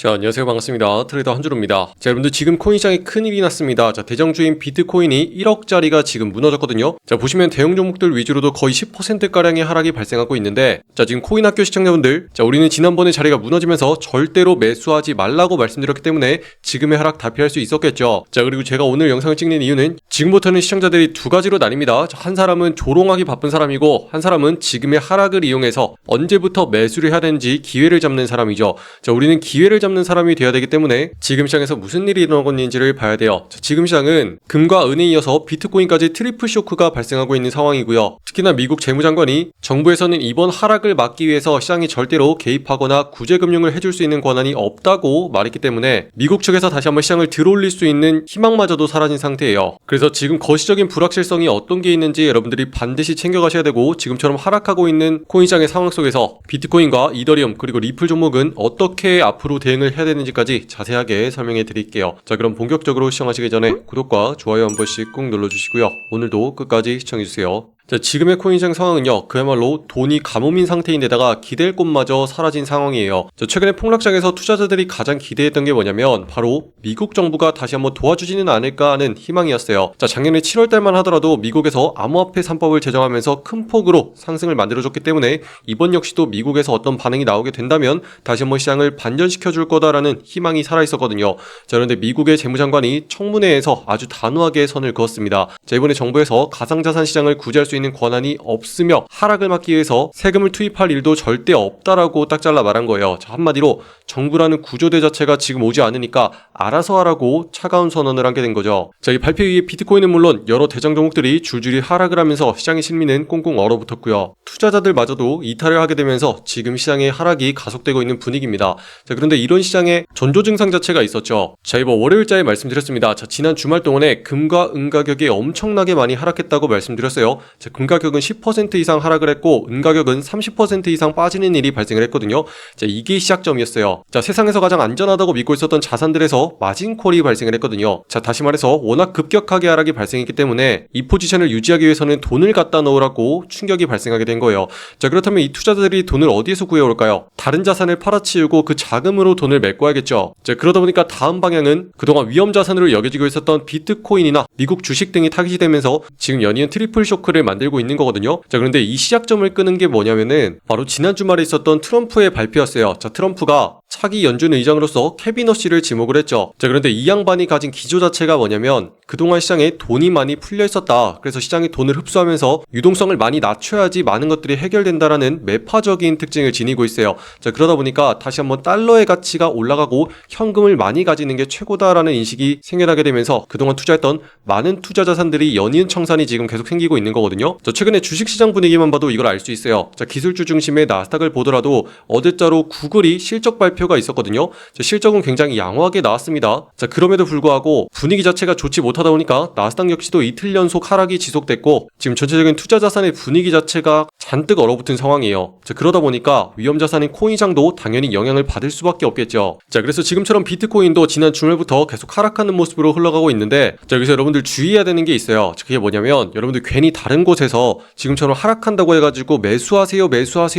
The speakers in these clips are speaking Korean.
자, 안녕하세요. 반갑습니다. 트레이더 한준호입니다. 자, 여러분들 지금 코인 시장에 큰일이 났습니다. 자, 대장주인 비트코인이 1억짜리가 지금 무너졌거든요. 자, 보시면 대형 종목들 위주로도 거의 10%가량의 하락이 발생하고 있는데, 자, 지금 코인학교 시청자분들, 자, 우리는 지난번에 자리가 무너지면서 절대로 매수하지 말라고 말씀드렸기 때문에 지금의 하락 다 피할 수 있었겠죠. 자, 그리고 제가 오늘 영상을 찍는 이유는 지금부터는 시청자들이 두 가지로 나뉩니다. 자, 한 사람은 조롱하기 바쁜 사람이고, 한 사람은 지금의 하락을 이용해서 언제부터 매수를 해야 되는지 기회를 잡는 사람이죠. 자, 우리는 기회를 잡는 사람이 되어야 되기 때문에 지금 시장에서 무슨 일이 일어나고 있는지를 봐야 돼요. 자, 지금 시장은 금과 은에 이어서 비트코인까지 트리플 쇼크가 발생하고 있는 상황이고요. 특히나 미국 재무장관이 정부에서는 이번 하락을 막기 위해서 시장에 절대로 개입하거나 구제금융을 해줄 수 있는 권한이 없다고 말했기 때문에 미국 측에서 다시 한번 시장을 들어올릴 수 있는 희망마저도 사라진 상태예요. 그래서 지금 거시적인 불확실성이 어떤 게 있는지 여러분들이 반드시 챙겨가셔야 되고, 지금처럼 하락하고 있는 코인 시장의 상황 속에서 비트코인과 이더리움 그리고 리플 종목은 어떻게 앞으로 대응을 해야 되는지까지 자세하게 설명해 드릴게요. 자, 그럼 본격적으로 시청하시기 전에 구독과 좋아요 한 번씩 꾹 눌러주시고요. 오늘도 끝까지 시청해주세요. 자, 지금의 코인시장 상황은요, 그야말로 돈이 가뭄인 상태인데다가 기댈 곳마저 사라진 상황이에요. 자, 최근에 폭락장에서 투자자들이 가장 기대했던 게 뭐냐면 바로 미국 정부가 다시 한번 도와주지는 않을까 하는 희망이었어요. 자, 작년에 7월달만 하더라도 미국에서 암호화폐 3법을 제정하면서 큰 폭으로 상승을 만들어줬기 때문에 이번 역시도 미국에서 어떤 반응이 나오게 된다면 다시 한번 시장을 반전시켜줄 거다라는 희망이 살아있었거든요. 자, 그런데 미국의 재무장관이 청문회에서 아주 단호하게 선을 그었습니다. 자, 이번에 정부에서 가상자산 시장을 구제할 수 있는 권한이 없으며 하락을 막기 위해서 세금을 투입할 일도 절대 없다라고 딱 잘라 말한 거예요. 자, 한마디로 정부라는 구조대 자체가 지금 오지 않으니까 알아서 하라고 차가운 선언을 하게 된 거죠. 자, 이 발표 이후에 비트코인은 물론 여러 대장 종목들이 줄줄이 하락을 하면서 시장의 심리는 꽁꽁 얼어붙었고요. 투자자들마저도 이탈을 하게 되면서 지금 시장의 하락이 가속되고 있는 분위기입니다. 자, 그런데 이런 시장에 전조 증상 자체가 있었죠. 자, 이번 월요일자에 말씀드렸습니다. 자, 지난 주말 동안에 금과 은 가격이 엄청나게 많이 하락했다고 말씀드렸어요. 자, 금 가격은 10% 이상 하락을 했고 은 가격은 30% 이상 빠지는 일이 발생을 했거든요. 자, 이게 시작점이었어요. 자, 세상에서 가장 안전하다고 믿고 있었던 자산들에서 마진콜이 발생을 했거든요. 자, 다시 말해서 워낙 급격하게 하락이 발생했기 때문에 이 포지션을 유지하기 위해서는 돈을 갖다 넣으라고 충격이 발생하게 된 거예요. 자, 그렇다면 이 투자자들이 돈을 어디에서 구해올까요? 다른 자산을 팔아치우고 그 자금으로 돈을 메꿔야겠죠. 자, 그러다 보니까 다음 방향은 그동안 위험 자산으로 여겨지고 있었던 비트코인이나 미국 주식 등이 타깃이 되면서 지금 연이은 트리플 쇼크를 만들고 있는 거거든요. 자, 그런데 이 시작점을 끄는 게 뭐냐면은 바로 지난 주말에 있었던 트럼프의 발표였어요. 자, 트럼프가 차기 연준 의장으로서 케빈 허쉬를 지목을 했죠. 자, 그런데 이 양반이 가진 기조 자체가 뭐냐면 그동안 시장에 돈이 많이 풀려 있었다. 그래서 시장이 돈을 흡수하면서 유동성을 많이 낮춰야지 많은 것들이 해결된다라는 매파적인 특징을 지니고 있어요. 자, 그러다 보니까 다시 한번 달러의 가치가 올라가고 현금을 많이 가지는 게 최고다라는 인식이 생겨나게 되면서 그동안 투자했던 많은 투자 자산들이 연이은 청산이 지금 계속 생기고 있는 거거든요. 자, 최근에 주식시장 분위기만 봐도 이걸 알 수 있어요. 자, 기술주 중심의 나스닥을 보더라도 어제자로 구글이 실적 발표가 있었거든요. 자, 실적은 굉장히 양호하게 나왔습니다. 자, 그럼에도 불구하고 분위기 자체가 좋지 못하다 보니까 나스닥 역시도 이틀 연속 하락이 지속됐고 지금 전체적인 투자 자산의 분위기 자체가 잔뜩 얼어붙은 상황이에요. 자, 그러다 보니까 위험 자산인 코인시장도 당연히 영향을 받을 수밖에 없겠죠. 자, 그래서 지금처럼 비트코인도 지난 주말부터 계속 하락하는 모습으로 흘러가고 있는데, 자, 여기서 여러분들 주의해야 되는 게 있어요. 자, 그게 뭐냐면 여러분들 괜히 다른 곳에서 지금처럼 하락한다고 해가지고 매수하세요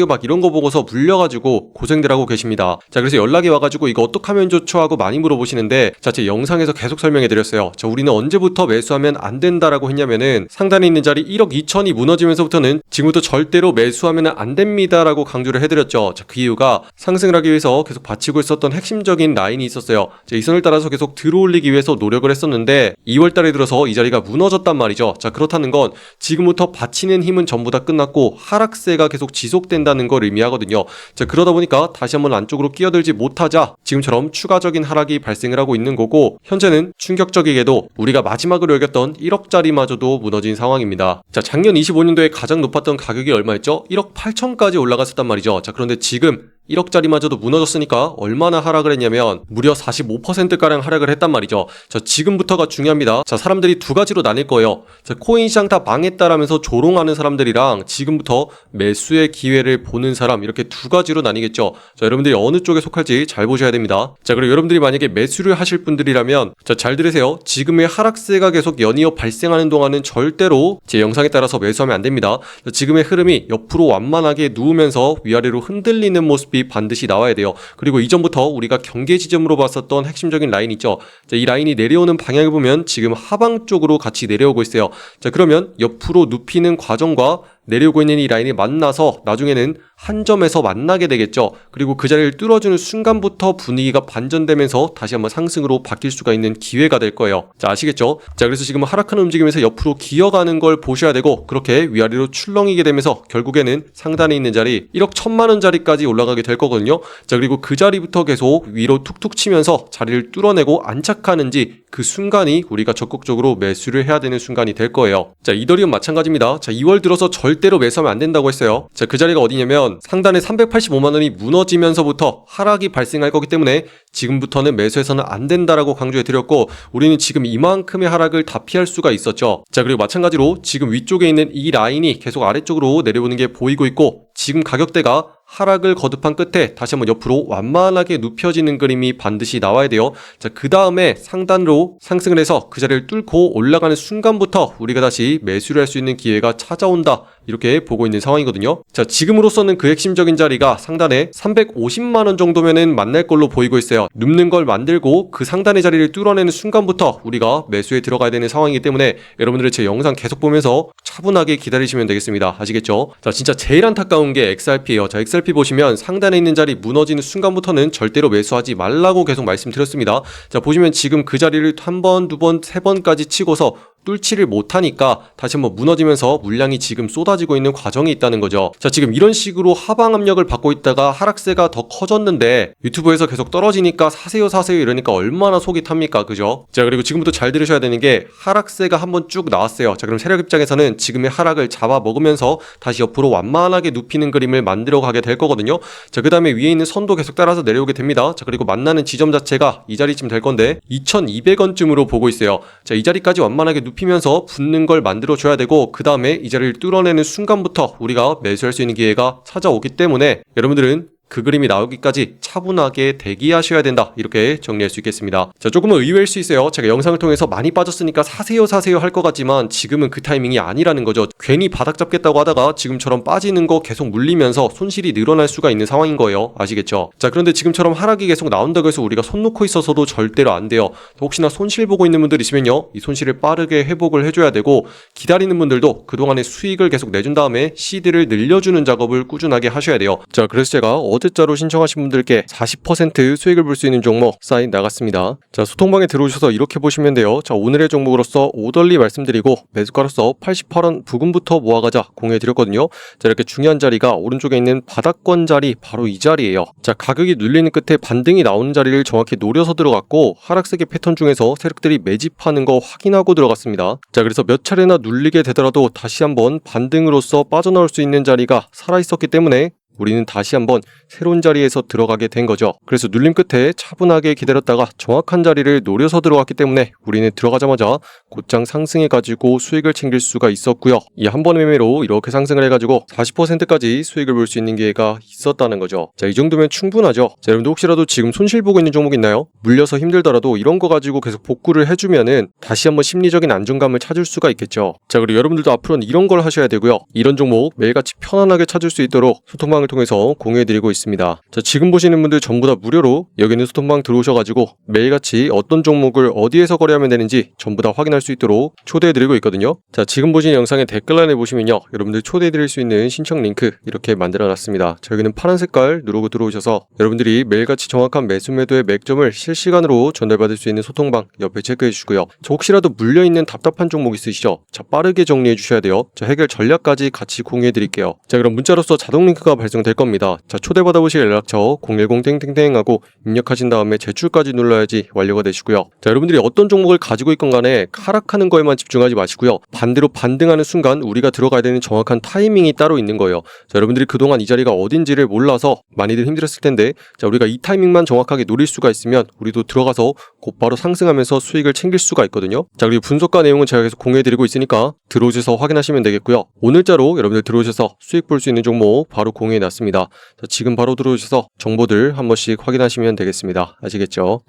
막 이런 거 보고서 물려가지고 고생들 하고 계십니다. 자, 그래서 연락이 와가지고 이거 어떡하면 좋죠 하고 많이 물어보시는데, 자, 제 영상에서 계속 설명해드렸어요. 자, 우리는 언제부터 매수하면 안 된다라고 했냐면은 상단에 있는 자리 1억 2천이 무너지면서부터는 지금부터 절대로 매수하면 안 됩니다라고 강조를 해드렸죠. 자, 그 이유가 상승을 하기 위해서 계속 받치고 있었던 핵심적인 라인이 있었어요. 자, 이 선을 따라서 계속 들어올리기 위해서 노력을 했었는데 2월달에 들어서 이 자리가 무너졌단 말이죠. 자, 그렇다는 건 지금부터 받치는 힘은 전부 다 끝났고 하락세가 계속 지속된다는 걸 의미하거든요. 자, 그러다 보니까 다시 한번 안쪽으로 끼어들지 못하자 지금처럼 추가적인 하락이 발생을 하고 있는 거고, 현재는 충격적이게도 우리가 마지막으로 여겼던 1억짜리마저도 무너진 상황입니다. 자, 작년 25년도에 가장 높았던 가격이 얼마였죠? 1억 8천까지 올라갔었단 말이죠. 자, 그런데 지금 1억짜리마저도 무너졌으니까 얼마나 하락을 했냐면 무려 45%가량 하락을 했단 말이죠. 자, 지금부터가 중요합니다. 자, 사람들이 두 가지로 나뉠 거예요. 자, 코인 시장 다 망했다라면서 조롱하는 사람들이랑 지금부터 매수의 기회를 보는 사람, 이렇게 두 가지로 나뉘겠죠. 자, 여러분들이 어느 쪽에 속할지 잘 보셔야 됩니다. 자, 그리고 여러분들이 만약에 매수를 하실 분들이라면 자, 잘 들으세요. 지금의 하락세가 계속 연이어 발생하는 동안은 절대로 제 영상에 따라서 매수하면 안 됩니다. 자, 지금의 흐름이 옆으로 완만하게 누우면서 위아래로 흔들리는 모습이 종목들이 반드시 나와야 돼요. 그리고 이전부터 우리가 경계 지점으로 봤었던 핵심적인 라인 있죠. 자, 이 라인이 내려오는 방향을 보면 지금 하방 쪽으로 같이 내려오고 있어요. 자, 그러면 옆으로 눕히는 과정과 내려오고 있는 이 라인이 만나서 나중에는 한 점에서 만나게 되겠죠. 그리고 그 자리를 뚫어주는 순간부터 분위기가 반전되면서 다시 한번 상승으로 바뀔 수가 있는 기회가 될 거예요. 자, 아시겠죠? 자, 그래서 지금 하락하는 움직임에서 옆으로 기어가는 걸 보셔야 되고, 그렇게 위아래로 출렁이게 되면서 결국에는 상단에 있는 자리 1억 1천만 원짜리까지 올라가게 될 거거든요. 자, 그리고 그 자리부터 계속 위로 툭툭 치면서 자리를 뚫어내고 안착하는지 그 순간이 우리가 적극적으로 매수를 해야 되는 순간이 될 거예요. 자, 이더리움 마찬가지입니다. 자, 2월 들어서 절대로 매수하면 안 된다고 했어요. 자, 그 자리가 어디냐면 상단에 385만 원이 무너지면서부터 하락이 발생할 거기 때문에 지금부터는 매수해서는 안 된다라고 강조해 드렸고, 우리는 지금 이만큼의 하락을 다 피할 수가 있었죠. 자, 그리고 마찬가지로 지금 위쪽에 있는 이 라인이 계속 아래쪽으로 내려오는 게 보이고 있고, 지금 가격대가 하락을 거듭한 끝에 다시 한번 옆으로 완만하게 눕혀지는 그림이 반드시 나와야 돼요. 자, 그 다음에 상단으로 상승을 해서 그 자리를 뚫고 올라가는 순간부터 우리가 다시 매수를 할 수 있는 기회가 찾아온다, 이렇게 보고 있는 상황이거든요. 자, 지금으로서는 그 핵심적인 자리가 상단에 350만 원 정도면은 만날 걸로 보이고 있어요. 눕는 걸 만들고 그 상단의 자리를 뚫어내는 순간부터 우리가 매수에 들어가야 되는 상황이기 때문에 여러분들이 제 영상 계속 보면서 차분하게 기다리시면 되겠습니다. 아시겠죠? 자, 진짜 제일 안타까운 게 XRP예요. 자, XRP 보시면 상단에 있는 자리 무너지는 순간부터는 절대로 매수하지 말라고 계속 말씀드렸습니다. 자, 보시면 지금 그 자리를 한 번, 두 번, 세 번까지 치고서 뚫지를 못하니까 다시 한번 무너지면서 물량이 지금 쏟아지고 있는 과정이 있다는 거죠. 자, 지금 이런 식으로 하방 압력을 받고 있다가 하락세가 더 커졌는데 유튜브에서 계속 떨어지니까 사세요 사세요 이러니까 얼마나 속이 탑니까, 그죠? 자, 그리고 지금부터 잘 들으셔야 되는 게 하락세가 한번 쭉 나왔어요. 자, 그럼 세력 입장에서는 지금의 하락을 잡아먹으면서 다시 옆으로 완만하게 눕히는 그림을 만들어 가게 될 거거든요. 자, 그 다음에 위에 있는 선도 계속 따라서 내려오게 됩니다. 자, 그리고 만나는 지점 자체가 이 자리쯤 될 건데 2,200원쯤으로 보고 있어요. 자, 이 자리까지 완만하게 눕히면서 붙는 걸 만들어 줘야 되고, 그 다음에 이 자리를 뚫어내는 순간부터 우리가 매수할 수 있는 기회가 찾아오기 때문에 여러분들은 그 그림이 나오기까지 차분하게 대기하셔야 된다, 이렇게 정리할 수 있겠습니다. 자, 조금은 의외일 수 있어요. 제가 영상을 통해서 많이 빠졌으니까 사세요 사세요 할 것 같지만 지금은 그 타이밍이 아니라는 거죠. 괜히 바닥 잡겠다고 하다가 지금처럼 빠지는 거 계속 물리면서 손실이 늘어날 수가 있는 상황인 거예요. 아시겠죠? 자, 그런데 지금처럼 하락이 계속 나온다고 해서 우리가 손 놓고 있어서도 절대로 안 돼요. 혹시나 손실 보고 있는 분들 있으면요, 이 손실을 빠르게 회복을 해줘야 되고, 기다리는 분들도 그동안의 수익을 계속 내준 다음에 시드를 늘려주는 작업을 꾸준하게 하셔야 돼요. 자, 그래서 제가 어제자로 신청하신 분들께 40% 수익을 볼 수 있는 종목 사인 나갔습니다. 자, 소통방에 들어오셔서 이렇게 보시면 돼요. 자, 오늘의 종목으로서 오덜리 말씀드리고 매수가로서 88원 부근부터 모아가자 공유해드렸거든요. 자, 이렇게 중요한 자리가 오른쪽에 있는 바닥권 자리, 바로 이 자리예요. 자, 가격이 눌리는 끝에 반등이 나오는 자리를 정확히 노려서 들어갔고, 하락세계 패턴 중에서 세력들이 매집하는 거 확인하고 들어갔습니다. 자, 그래서 몇 차례나 눌리게 되더라도 다시 한번 반등으로서 빠져나올 수 있는 자리가 살아있었기 때문에 우리는 다시 한번 새로운 자리에서 들어가게 된 거죠. 그래서 눌림 끝에 차분하게 기다렸다가 정확한 자리를 노려서 들어갔기 때문에 우리는 들어가자마자 곧장 상승해가지고 수익을 챙길 수가 있었고요. 이 한 번의 매매로 이렇게 상승을 해가지고 40%까지 수익을 볼 수 있는 기회가 있었다는 거죠. 자, 이 정도면 충분하죠. 자, 여러분들 혹시라도 지금 손실 보고 있는 종목 있나요? 물려서 힘들더라도 이런 거 가지고 계속 복구를 해주면은 다시 한번 심리적인 안정감을 찾을 수가 있겠죠. 자, 그리고 여러분들도 앞으로는 이런 걸 하셔야 되고요. 이런 종목 매일같이 편안하게 찾을 수 있도록 소통방을 통해서 공유해드리고 있습니다. 자, 지금 보시는 분들 전부 다 무료로 여기 있는 소통방 들어오셔가지고 매일같이 어떤 종목을 어디에서 거래하면 되는지 전부 다 확인할 수 있도록 초대해드리고 있거든요. 자, 지금 보시는 영상의 댓글란에 보시면요, 여러분들 초대해드릴 수 있는 신청 링크 이렇게 만들어놨습니다. 자, 여기는 파란 색깔 누르고 들어오셔서 여러분들이 매일같이 정확한 매수 매도의 맥점을 실시간으로 전달받을 수 있는 소통방 옆에 체크해 주시고요. 저 혹시라도 물려있는 답답한 종목 있으시죠? 자, 빠르게 정리해 주셔야 돼요. 자, 해결 전략까지 같이 공유해 드릴게요. 자, 그럼 문자로서 자동 링크가 발송될 겁니다. 자, 초대받아보실 연락처 010땡땡땡 하고 입력하신 다음에 제출까지 눌러야지 완료가 되시고요. 자, 여러분들이 어떤 종목을 가지고 있건 간에 하락하는 거에만 집중하지 마시고요. 반대로 반등하는 순간 우리가 들어가야 되는 정확한 타이밍이 따로 있는 거예요. 자, 여러분들이 그동안 이 자리가 어딘지를 몰라서 많이들 힘들었을 텐데, 자, 우리가 이 타이밍만 정확하게 노릴 수가 있으면 우리도 들어가서 곧바로 상승하면서 수익을 챙길 수가 있거든요. 자, 그리고 분석가 내용은 제가 계속 공유해드리고 있으니까 들어오셔서 확인하시면 되겠고요. 오늘자로 여러분들 들어오셔서 수익 볼 수 있는 종목 바로 공유해놨습니다. 자, 지금 바로 들어오셔서 정보들 한 번씩 확인하시면 되겠습니다. 아시겠죠?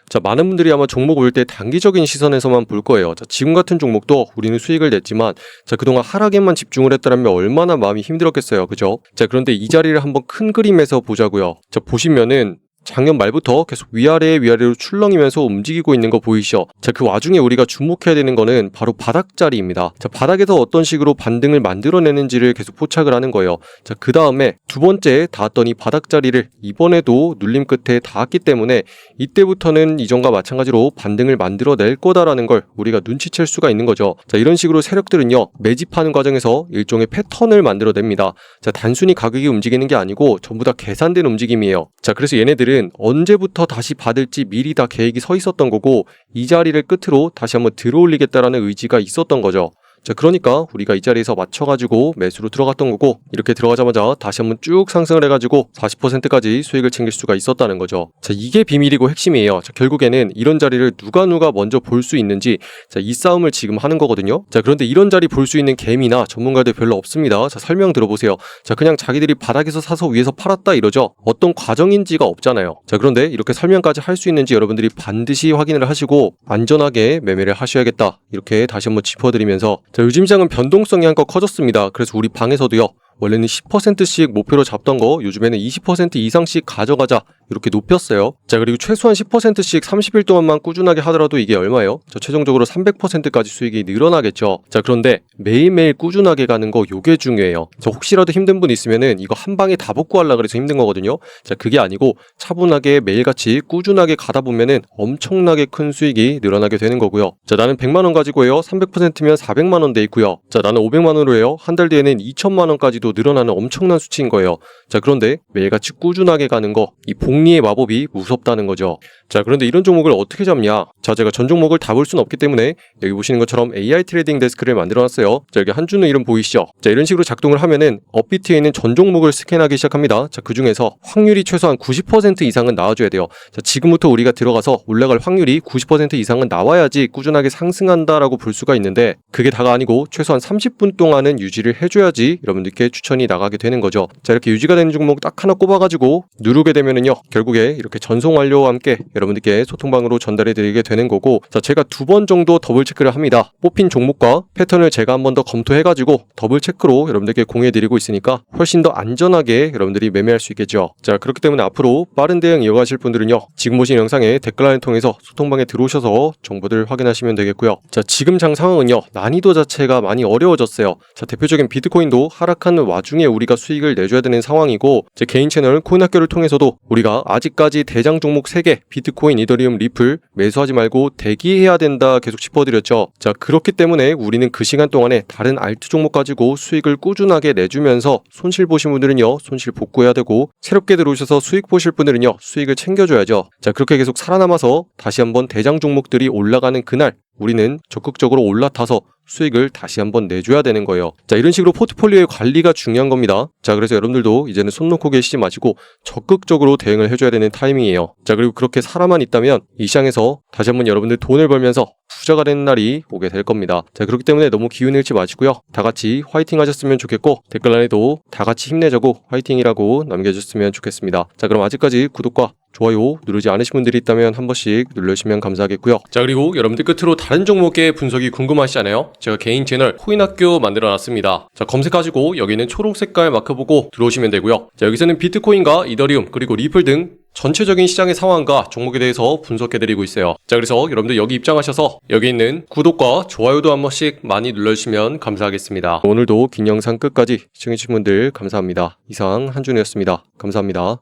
자, 많은 분들이 아마 종목 올 때 단기적인 시선에서만 볼 거예요. 자, 지금 같은 종목도 우리는 수익을 냈지만, 자, 그동안 하락에만 집중을 했다면 얼마나 마음이 힘들었겠어요. 그죠? 자, 그런데 이 자리를 한번 큰 그림에서 보자고요. 자, 보시면은 작년 말부터 계속 위아래로 출렁이면서 움직이고 있는 거 보이시죠? 자, 그 와중에 우리가 주목해야 되는 거는 바로 바닥자리입니다. 자, 바닥에서 어떤 식으로 반등을 만들어내는지를 계속 포착을 하는 거예요. 자, 그 다음에 두 번째 닿았더니 바닥자리를 이번에도 눌림 끝에 닿았기 때문에 이때부터는 이전과 마찬가지로 반등을 만들어낼 거다라는 걸 우리가 눈치챌 수가 있는 거죠. 자, 이런 식으로 세력들은요, 매집하는 과정에서 일종의 패턴을 만들어냅니다. 자, 단순히 가격이 움직이는 게 아니고 전부 다 계산된 움직임이에요. 자, 그래서 얘네들은 언제부터 다시 받을지 미리 다 계획이 서 있었던 거고, 이 자리를 끝으로 다시 한번 들어올리겠다라는 의지가 있었던 거죠. 자, 그러니까 우리가 이 자리에서 맞춰가지고 매수로 들어갔던 거고, 이렇게 들어가자마자 다시 한번 쭉 상승을 해가지고 40%까지 수익을 챙길 수가 있었다는 거죠. 자, 이게 비밀이고 핵심이에요. 자, 결국에는 이런 자리를 누가 먼저 볼 수 있는지, 자, 이 싸움을 지금 하는 거거든요. 자, 그런데 이런 자리 볼 수 있는 개미나 전문가들 별로 없습니다. 자, 설명 들어보세요. 자, 그냥 자기들이 바닥에서 사서 위에서 팔았다 이러죠. 어떤 과정인지가 없잖아요. 자, 그런데 이렇게 설명까지 할 수 있는지 여러분들이 반드시 확인을 하시고 안전하게 매매를 하셔야겠다, 이렇게 다시 한번 짚어드리면서, 자, 요즘 시장은 변동성이 한껏 커졌습니다. 그래서 우리 방에서도요, 원래는 10%씩 목표로 잡던 거 요즘에는 20% 이상씩 가져가자, 이렇게 높였어요. 자, 그리고 최소한 10%씩 30일 동안만 꾸준하게 하더라도 이게 얼마예요? 자, 최종적으로 300%까지 수익이 늘어나겠죠. 자, 그런데 매일매일 꾸준하게 가는 거, 요게 중요해요. 자, 혹시라도 힘든 분 있으면은 이거 한 방에 다 복구하려고 그래서 힘든 거거든요. 자, 그게 아니고 차분하게 매일같이 꾸준하게 가다 보면은 엄청나게 큰 수익이 늘어나게 되는 거고요. 자, 나는 100만 원 가지고 해요. 300%면 400만 원 돼 있고요. 자, 나는 500만 원으로 해요. 한 달 뒤에는 2천만 원까지도 늘어나는 엄청난 수치인 거예요. 자, 그런데 매일같이 꾸준하게 가는 거, 이 복리의 마법이 무섭다는 거죠. 자, 그런데 이런 종목을 어떻게 잡냐? 자, 제가 전 종목을 다 볼 수는 없기 때문에 여기 보시는 것처럼 AI 트레이딩 데스크를 만들어놨어요. 자, 여기 한 주는 이름 보이시죠? 자, 이런 식으로 작동을 하면은 업비트에 있는 전 종목을 스캔하기 시작합니다. 자, 그 중에서 확률이 최소한 90% 이상은 나와줘야 돼요. 자, 지금부터 우리가 들어가서 올라갈 확률이 90% 이상은 나와야지 꾸준하게 상승한다라고 볼 수가 있는데, 그게 다가 아니고 최소한 30분 동안은 유지를 해줘야지 여러분들께 추천이 나가게 되는 거죠. 자, 이렇게 유지가 되는 종목 딱 하나 꼽아가지고 누르게 되면은요, 결국에 이렇게 전송 완료와 함께 여러분들께 소통방으로 전달해 드리게 되는 거고, 자, 제가 2번 정도 더블 체크를 합니다. 뽑힌 종목과 패턴을 제가 한 번 더 검토해가지고 더블 체크로 여러분들께 공유해 드리고 있으니까 훨씬 더 안전하게 여러분들이 매매할 수 있겠죠. 자, 그렇기 때문에 앞으로 빠른 대응 이어가실 분들은요, 지금 보신 영상에 댓글란을 통해서 소통방에 들어오셔서 정보들 확인하시면 되겠고요. 자, 지금 장 상황은요, 난이도 자체가 많이 어려워졌어요. 자, 대표적인 비트코인도 하락하는 와중에 우리가 수익을 내줘야 되는 상황이고, 제 개인 채널 코인학교를 통해서도 우리가 아직까지 대장 종목 3개, 비트코인, 이더리움, 리플 매수하지 말고 대기해야 된다 계속 짚어드렸죠. 자, 그렇기 때문에 우리는 그 시간 동안에 다른 알트 종목 가지고 수익을 꾸준하게 내주면서, 손실 보신 분들은요, 손실 복구해야 되고, 새롭게 들어오셔서 수익 보실 분들은요, 수익을 챙겨줘야죠. 자, 그렇게 계속 살아남아서 다시 한번 대장 종목들이 올라가는 그날 우리는 적극적으로 올라타서 수익을 다시 한번 내줘야 되는 거예요. 자, 이런 식으로 포트폴리오의 관리가 중요한 겁니다. 자, 그래서 여러분들도 이제는 손 놓고 계시지 마시고 적극적으로 대응을 해줘야 되는 타이밍이에요. 자, 그리고 그렇게 살아만 있다면 이 시장에서 다시 한번 여러분들 돈을 벌면서 부자가 되는 날이 오게 될 겁니다. 자, 그렇기 때문에 너무 기운 잃지 마시고요, 다 같이 화이팅 하셨으면 좋겠고, 댓글란에도 다 같이 힘내자고 화이팅이라고 남겨주셨으면 좋겠습니다. 자, 그럼 아직까지 구독과 좋아요 누르지 않으신 분들이 있다면 한 번씩 눌러주시면 감사하겠고요. 자, 그리고 여러분들 끝으로 다른 종목의 분석이 궁금하시잖아요. 제가 개인 채널 코인학교 만들어놨습니다. 자, 검색하시고 여기는 초록 색깔 마크 보고 들어오시면 되고요. 자, 여기서는 비트코인과 이더리움 그리고 리플 등 전체적인 시장의 상황과 종목에 대해서 분석해드리고 있어요. 자, 그래서 여러분들 여기 입장하셔서 여기 있는 구독과 좋아요도 한 번씩 많이 눌러주시면 감사하겠습니다. 오늘도 긴 영상 끝까지 시청해주신 분들 감사합니다. 이상 한준이었습니다. 감사합니다.